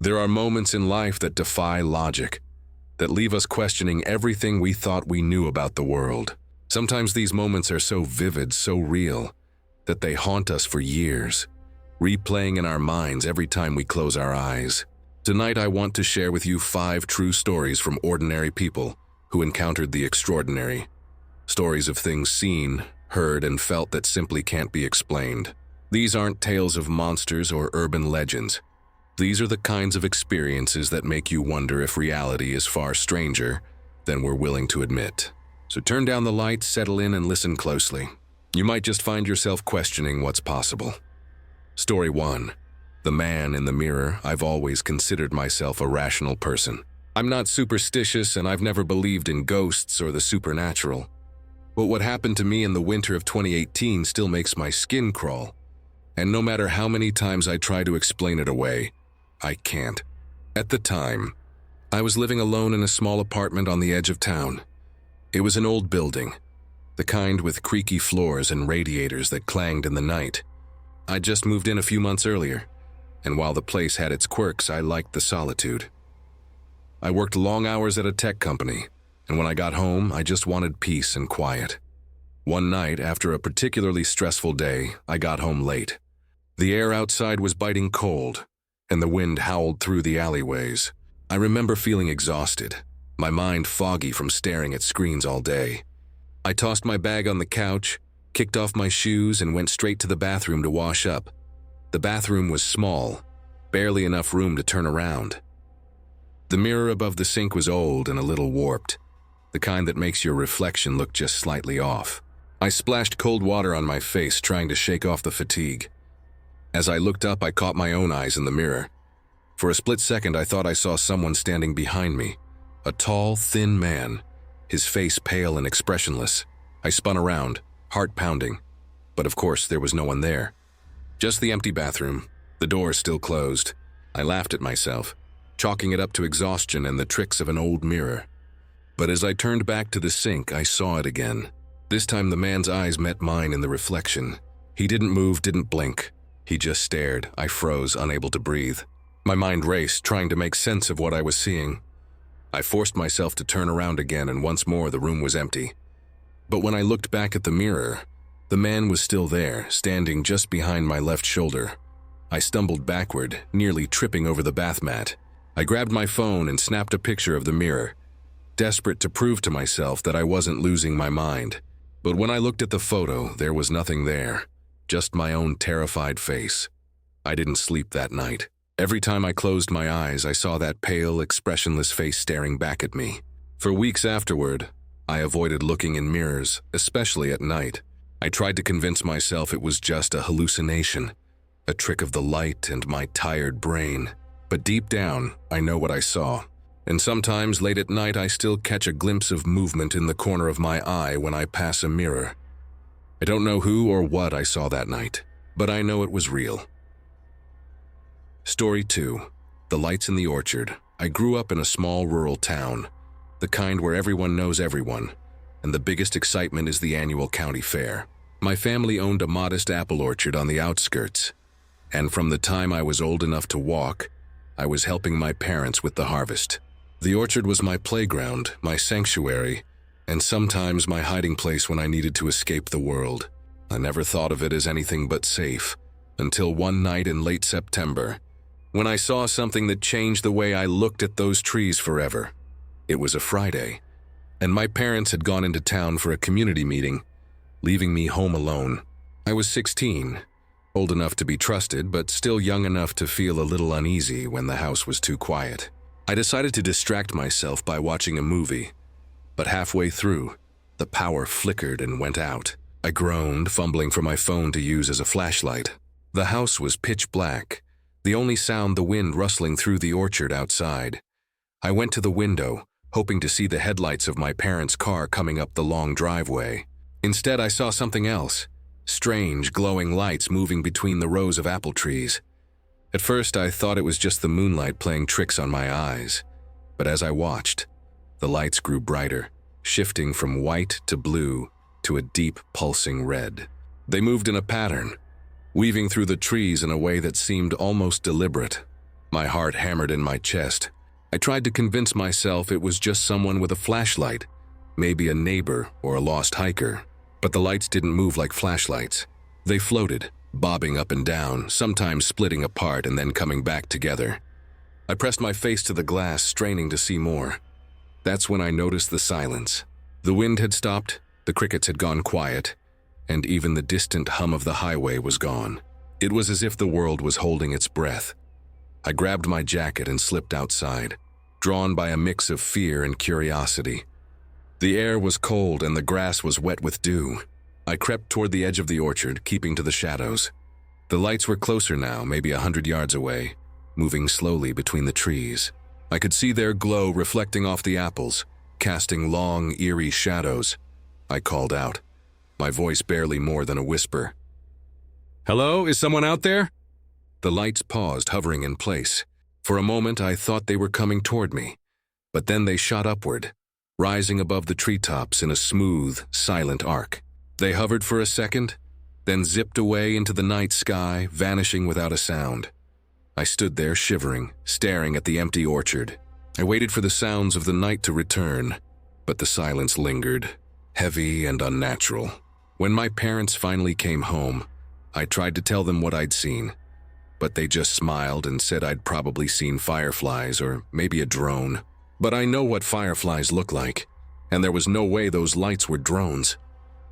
There are moments in life that defy logic, that leave us questioning everything we thought we knew about the world. Sometimes these moments are so vivid, so real, that they haunt us for years, replaying in our minds every time we close our eyes. Tonight I want to share with you 5 true stories from ordinary people who encountered the extraordinary. Stories of things seen, heard, and felt that simply can't be explained. These aren't tales of monsters or urban legends. These are the kinds of experiences that make you wonder if reality is far stranger than we're willing to admit. So turn down the lights, settle in, and listen closely. You might just find yourself questioning what's possible. Story 1. The man in the mirror. I've always considered myself a rational person. I'm not superstitious, and I've never believed in ghosts or the supernatural. But what happened to me in the winter of 2018 still makes my skin crawl. And no matter how many times I try to explain it away, I can't. At the time, I was living alone in a small apartment on the edge of town. It was an old building, the kind with creaky floors and radiators that clanged in the night. I'd just moved in a few months earlier, and while the place had its quirks, I liked the solitude. I worked long hours at a tech company, and when I got home, I just wanted peace and quiet. One night, after a particularly stressful day, I got home late. The air outside was biting cold, and the wind howled through the alleyways. I remember feeling exhausted, my mind foggy from staring at screens all day. I tossed my bag on the couch, kicked off my shoes, and went straight to the bathroom to wash up. The bathroom was small, barely enough room to turn around. The mirror above the sink was old and a little warped, the kind that makes your reflection look just slightly off. I splashed cold water on my face, trying to shake off the fatigue. As I looked up, I caught my own eyes in the mirror. For a split second, I thought I saw someone standing behind me. A tall, thin man, his face pale and expressionless. I spun around, heart pounding. But of course, there was no one there. Just the empty bathroom, the door still closed. I laughed at myself, chalking it up to exhaustion and the tricks of an old mirror. But as I turned back to the sink, I saw it again. This time the man's eyes met mine in the reflection. He didn't move, didn't blink. He just stared. I froze, unable to breathe. My mind raced, trying to make sense of what I was seeing. I forced myself to turn around again, and once more the room was empty. But when I looked back at the mirror, the man was still there, standing just behind my left shoulder. I stumbled backward, nearly tripping over the bath mat. I grabbed my phone and snapped a picture of the mirror, desperate to prove to myself that I wasn't losing my mind. But when I looked at the photo, there was nothing there. Just my own terrified face. I didn't sleep that night. Every time I closed my eyes, I saw that pale, expressionless face staring back at me. For weeks afterward, I avoided looking in mirrors, especially at night. I tried to convince myself it was just a hallucination, a trick of the light and my tired brain. But deep down, I know what I saw. And sometimes late at night, I still catch a glimpse of movement in the corner of my eye when I pass a mirror. I don't know who or what I saw that night, but I know it was real. Story 2. The Lights in the Orchard. I grew up in a small rural town, the kind where everyone knows everyone, and the biggest excitement is the annual county fair. My family owned a modest apple orchard on the outskirts, and from the time I was old enough to walk, I was helping my parents with the harvest. The orchard was my playground, my sanctuary, and sometimes my hiding place when I needed to escape the world. I never thought of it as anything but safe, until one night in late September, when I saw something that changed the way I looked at those trees forever. It was a Friday, and my parents had gone into town for a community meeting, leaving me home alone. I was 16, old enough to be trusted, but still young enough to feel a little uneasy when the house was too quiet. I decided to distract myself by watching a movie, but halfway through, the power flickered and went out. I groaned, fumbling for my phone to use as a flashlight. The house was pitch black, the only sound the wind rustling through the orchard outside. I went to the window, hoping to see the headlights of my parents' car coming up the long driveway. Instead, I saw something else, strange, glowing lights moving between the rows of apple trees. At first, I thought it was just the moonlight playing tricks on my eyes, but as I watched, the lights grew brighter, shifting from white to blue to a deep, pulsing red. They moved in a pattern, weaving through the trees in a way that seemed almost deliberate. My heart hammered in my chest. I tried to convince myself it was just someone with a flashlight, maybe a neighbor or a lost hiker. But the lights didn't move like flashlights. They floated, bobbing up and down, sometimes splitting apart and then coming back together. I pressed my face to the glass, straining to see more. That's when I noticed the silence. The wind had stopped, the crickets had gone quiet, and even the distant hum of the highway was gone. It was as if the world was holding its breath. I grabbed my jacket and slipped outside, drawn by a mix of fear and curiosity. The air was cold and the grass was wet with dew. I crept toward the edge of the orchard, keeping to the shadows. The lights were closer now, maybe 100 yards away, moving slowly between the trees. I could see their glow reflecting off the apples, casting long, eerie shadows. I called out, my voice barely more than a whisper. "Hello, is someone out there?" The lights paused, hovering in place. For a moment, I thought they were coming toward me, but then they shot upward, rising above the treetops in a smooth, silent arc. They hovered for a second, then zipped away into the night sky, vanishing without a sound. I stood there shivering, staring at the empty orchard. I waited for the sounds of the night to return, but the silence lingered, heavy and unnatural. When my parents finally came home, I tried to tell them what I'd seen, but they just smiled and said I'd probably seen fireflies or maybe a drone. But I know what fireflies look like, and there was no way those lights were drones.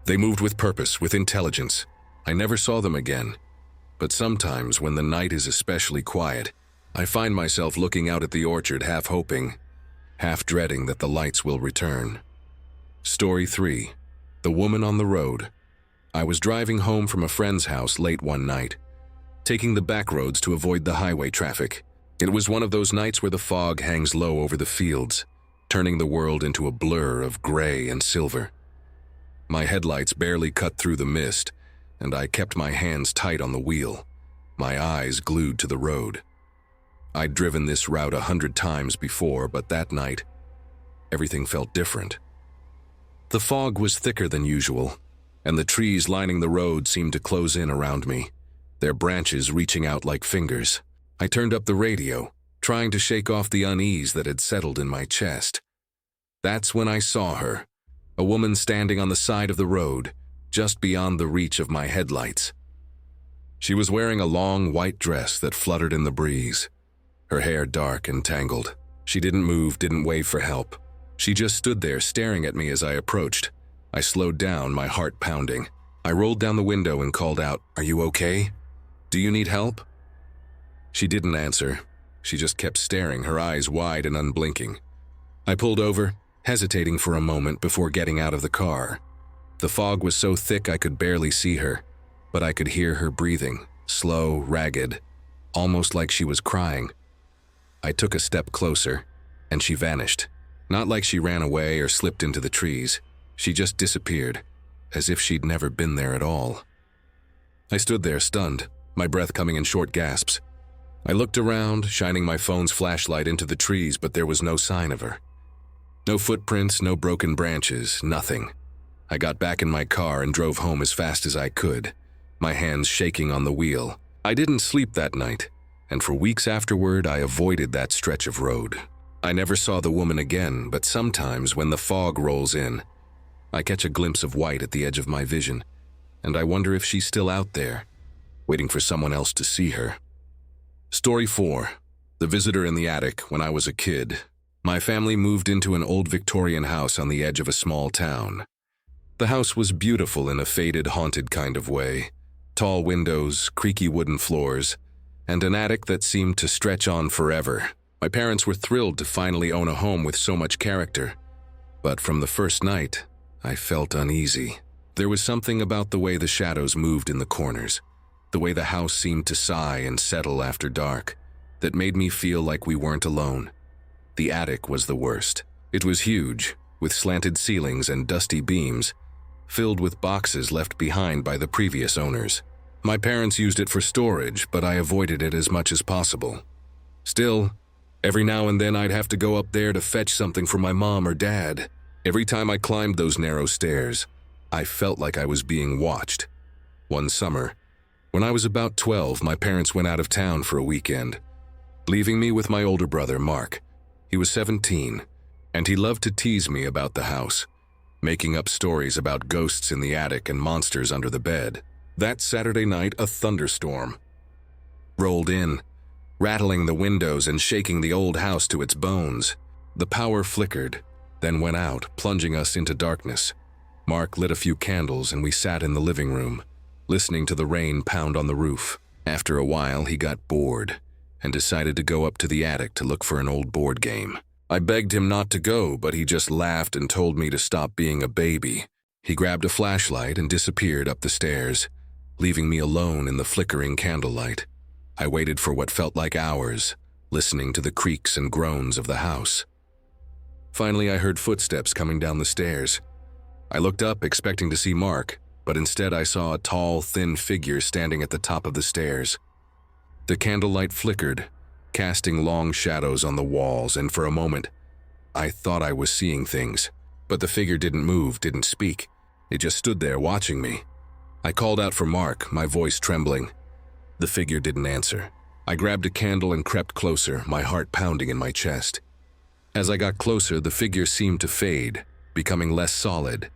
They moved with purpose, with intelligence. I never saw them again. But sometimes, when the night is especially quiet, I find myself looking out at the orchard, half hoping, half dreading that the lights will return. Story 3. The Woman on the Road. I was driving home from a friend's house late one night, taking the back roads to avoid the highway traffic. It was one of those nights where the fog hangs low over the fields, turning the world into a blur of gray and silver. My headlights barely cut through the mist, and I kept my hands tight on the wheel, my eyes glued to the road. I'd driven this route 100 times before, but that night, everything felt different. The fog was thicker than usual, and the trees lining the road seemed to close in around me, their branches reaching out like fingers. I turned up the radio, trying to shake off the unease that had settled in my chest. That's when I saw her, a woman standing on the side of the road, just beyond the reach of my headlights. She was wearing a long white dress that fluttered in the breeze, her hair dark and tangled. She didn't move, didn't wave for help. She just stood there staring at me as I approached. I slowed down, my heart pounding. I rolled down the window and called out, "Are you okay? Do you need help?" She didn't answer. She just kept staring, her eyes wide and unblinking. I pulled over, hesitating for a moment before getting out of the car. The fog was so thick I could barely see her, but I could hear her breathing, slow, ragged, almost like she was crying. I took a step closer, and she vanished. Not like she ran away or slipped into the trees. She just disappeared, as if she'd never been there at all. I stood there stunned, my breath coming in short gasps. I looked around, shining my phone's flashlight into the trees, but there was no sign of her. No footprints, no broken branches, nothing. I got back in my car and drove home as fast as I could, my hands shaking on the wheel. I didn't sleep that night, and for weeks afterward I avoided that stretch of road. I never saw the woman again, but sometimes when the fog rolls in, I catch a glimpse of white at the edge of my vision, and I wonder if she's still out there, waiting for someone else to see her. Story 4. The Visitor in the Attic. When I was a kid, my family moved into an old Victorian house on the edge of a small town. The house was beautiful in a faded, haunted kind of way. Tall windows, creaky wooden floors, and an attic that seemed to stretch on forever. My parents were thrilled to finally own a home with so much character. But from the first night, I felt uneasy. There was something about the way the shadows moved in the corners, the way the house seemed to sigh and settle after dark, that made me feel like we weren't alone. The attic was the worst. It was huge, with slanted ceilings and dusty beams, filled with boxes left behind by the previous owners. My parents used it for storage, but I avoided it as much as possible. Still, every now and then I'd have to go up there to fetch something for my mom or dad. Every time I climbed those narrow stairs, I felt like I was being watched. One summer, when I was about 12, my parents went out of town for a weekend. leaving me with my older brother, Mark. He was 17, and he loved to tease me about the house, making up stories about ghosts in the attic and monsters under the bed. That Saturday night, a thunderstorm rolled in, rattling the windows and shaking the old house to its bones. The power flickered, then went out, plunging us into darkness. Mark lit a few candles and we sat in the living room, listening to the rain pound on the roof. After a while, he got bored and decided to go up to the attic to look for an old board game. I begged him not to go, but he just laughed and told me to stop being a baby. He grabbed a flashlight and disappeared up the stairs, leaving me alone in the flickering candlelight. I waited for what felt like hours, listening to the creaks and groans of the house. Finally, I heard footsteps coming down the stairs. I looked up, expecting to see Mark, but instead I saw a tall, thin figure standing at the top of the stairs. The candlelight flickered, casting long shadows on the walls, and for a moment, I thought I was seeing things. But the figure didn't move, didn't speak. It just stood there watching me. I called out for Mark, my voice trembling. The figure didn't answer. I grabbed a candle and crept closer, my heart pounding in my chest. As I got closer, the figure seemed to fade, becoming less solid,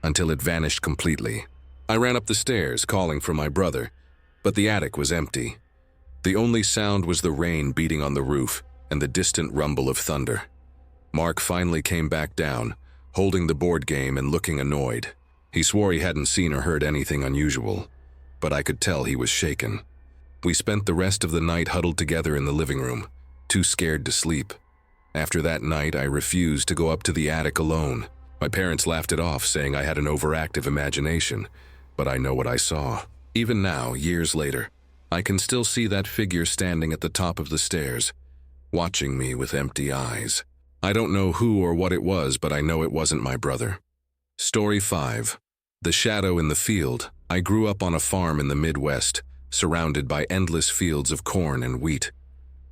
until it vanished completely. I ran up the stairs, calling for my brother, but the attic was empty. The only sound was the rain beating on the roof and the distant rumble of thunder. Mark finally came back down, holding the board game and looking annoyed. He swore he hadn't seen or heard anything unusual, but I could tell he was shaken. We spent the rest of the night huddled together in the living room, too scared to sleep. After that night, I refused to go up to the attic alone. My parents laughed it off, saying I had an overactive imagination, but I know what I saw. Even now, years later, I can still see that figure standing at the top of the stairs, watching me with empty eyes. I don't know who or what it was, but I know it wasn't my brother. Story 5. The Shadow in the Field. I grew up on a farm in the Midwest, surrounded by endless fields of corn and wheat.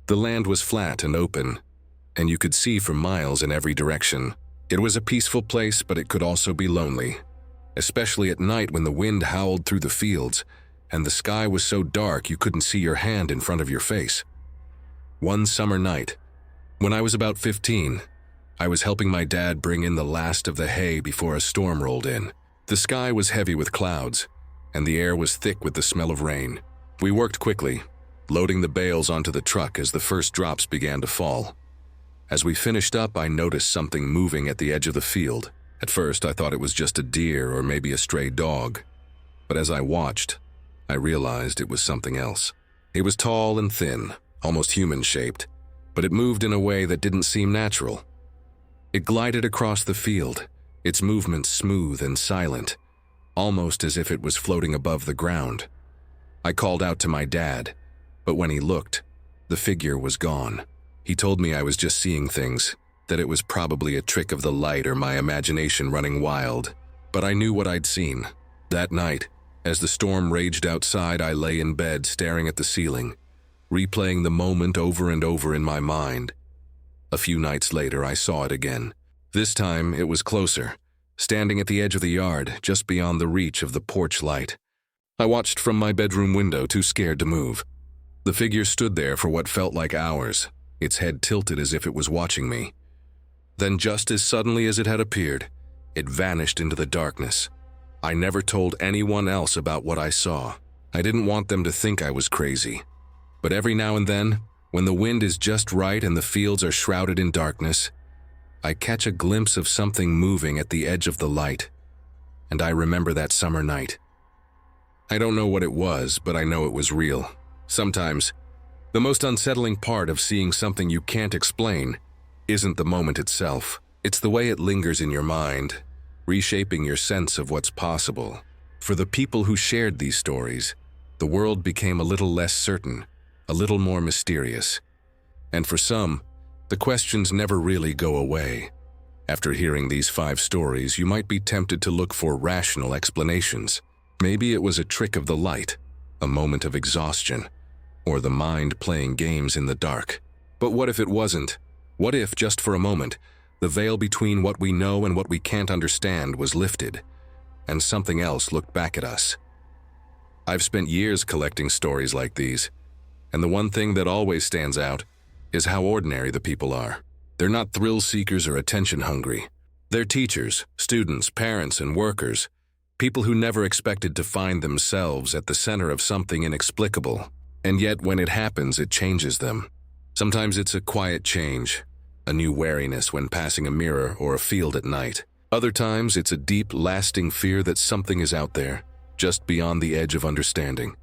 The land was flat and open, and you could see for miles in every direction. It was a peaceful place, but it could also be lonely, especially at night when the wind howled through the fields, and the sky was so dark you couldn't see your hand in front of your face. One summer night, when I was about 15, I was helping my dad bring in the last of the hay before a storm rolled in. The sky was heavy with clouds, and the air was thick with the smell of rain. We worked quickly, loading the bales onto the truck as the first drops began to fall. As we finished up, I noticed something moving at the edge of the field. At first, I thought it was just a deer or maybe a stray dog, but as I watched, I realized it was something else. It was tall and thin, almost human-shaped, but it moved in a way that didn't seem natural. It glided across the field, its movements smooth and silent, almost as if it was floating above the ground. I called out to my dad, but when he looked, the figure was gone. He told me I was just seeing things, that it was probably a trick of the light or my imagination running wild, but I knew what I'd seen. That night, as the storm raged outside, I lay in bed staring at the ceiling, replaying the moment over and over in my mind. A few nights later, I saw it again. This time, it was closer, standing at the edge of the yard, just beyond the reach of the porch light. I watched from my bedroom window, too scared to move. The figure stood there for what felt like hours, its head tilted as if it was watching me. Then, just as suddenly as it had appeared, it vanished into the darkness. I never told anyone else about what I saw. I didn't want them to think I was crazy. But every now and then, when the wind is just right and the fields are shrouded in darkness, I catch a glimpse of something moving at the edge of the light. And I remember that summer night. I don't know what it was, but I know it was real. Sometimes, the most unsettling part of seeing something you can't explain isn't the moment itself. It's the way it lingers in your mind, reshaping your sense of what's possible. For the people who shared these stories, the world became a little less certain, a little more mysterious. And for some, the questions never really go away. After hearing these 5 stories, you might be tempted to look for rational explanations. Maybe it was a trick of the light, a moment of exhaustion, or the mind playing games in the dark. But what if it wasn't? What if, just for a moment, the veil between what we know and what we can't understand was lifted, and something else looked back at us? I've spent years collecting stories like these, and the one thing that always stands out is how ordinary the people are. They're not thrill seekers or attention hungry. They're teachers, students, parents, and workers, people who never expected to find themselves at the center of something inexplicable. And yet, when it happens, it changes them. Sometimes it's a quiet change, a new wariness when passing a mirror or a field at night. Other times, it's a deep, lasting fear that something is out there, just beyond the edge of understanding.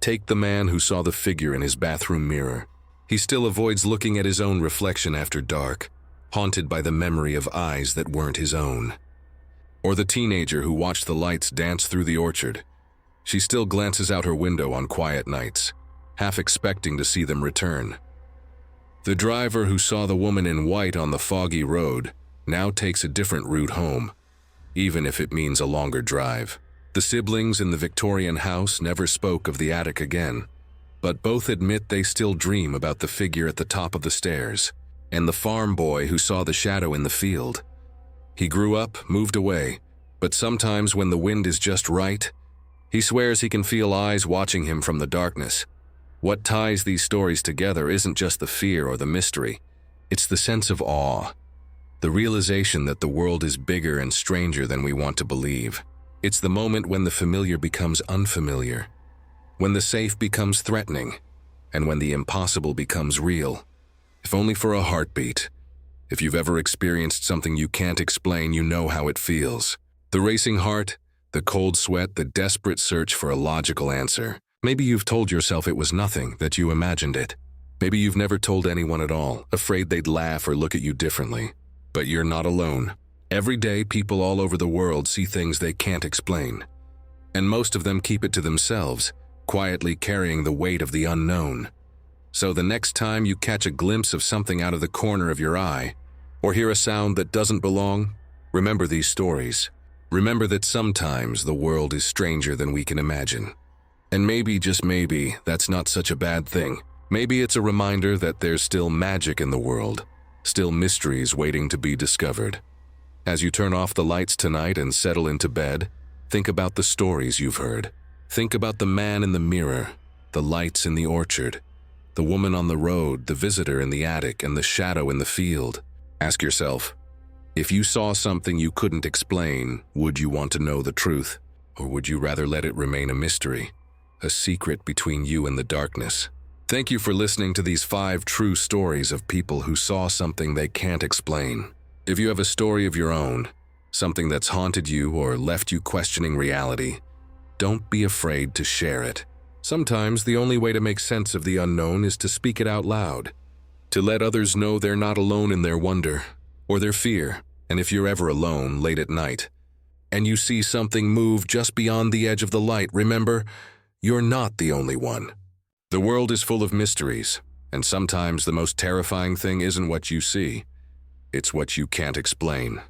Take the man who saw the figure in his bathroom mirror. He still avoids looking at his own reflection after dark, haunted by the memory of eyes that weren't his own. Or the teenager who watched the lights dance through the orchard. She still glances out her window on quiet nights, half expecting to see them return. The driver who saw the woman in white on the foggy road now takes a different route home, even if it means a longer drive. The siblings in the Victorian house never spoke of the attic again, but both admit they still dream about the figure at the top of the stairs, and the farm boy who saw the shadow in the field. He grew up, moved away, but sometimes when the wind is just right, he swears he can feel eyes watching him from the darkness. What ties these stories together isn't just the fear or the mystery, it's the sense of awe, the realization that the world is bigger and stranger than we want to believe. It's the moment when the familiar becomes unfamiliar, when the safe becomes threatening, and when the impossible becomes real. If only for a heartbeat. If you've ever experienced something you can't explain, you know how it feels. The racing heart, the cold sweat, the desperate search for a logical answer. Maybe you've told yourself it was nothing, that you imagined it. Maybe you've never told anyone at all, afraid they'd laugh or look at you differently. But you're not alone. Every day, people all over the world see things they can't explain. And most of them keep it to themselves, quietly carrying the weight of the unknown. So the next time you catch a glimpse of something out of the corner of your eye, or hear a sound that doesn't belong, remember these stories. Remember that sometimes the world is stranger than we can imagine. And maybe, just maybe, that's not such a bad thing. Maybe it's a reminder that there's still magic in the world, still mysteries waiting to be discovered. As you turn off the lights tonight and settle into bed, think about the stories you've heard. Think about the man in the mirror, the lights in the orchard, the woman on the road, the visitor in the attic, and the shadow in the field. Ask yourself, if you saw something you couldn't explain, would you want to know the truth? Or would you rather let it remain a mystery, a secret between you and the darkness? Thank you for listening to these 5 true stories of people who saw something they can't explain. If you have a story of your own, something that's haunted you or left you questioning reality, don't be afraid to share it. Sometimes the only way to make sense of the unknown is to speak it out loud, to let others know they're not alone in their wonder or their fear. And if you're ever alone late at night and you see something move just beyond the edge of the light, remember, you're not the only one. The world is full of mysteries, and sometimes the most terrifying thing isn't what you see, it's what you can't explain.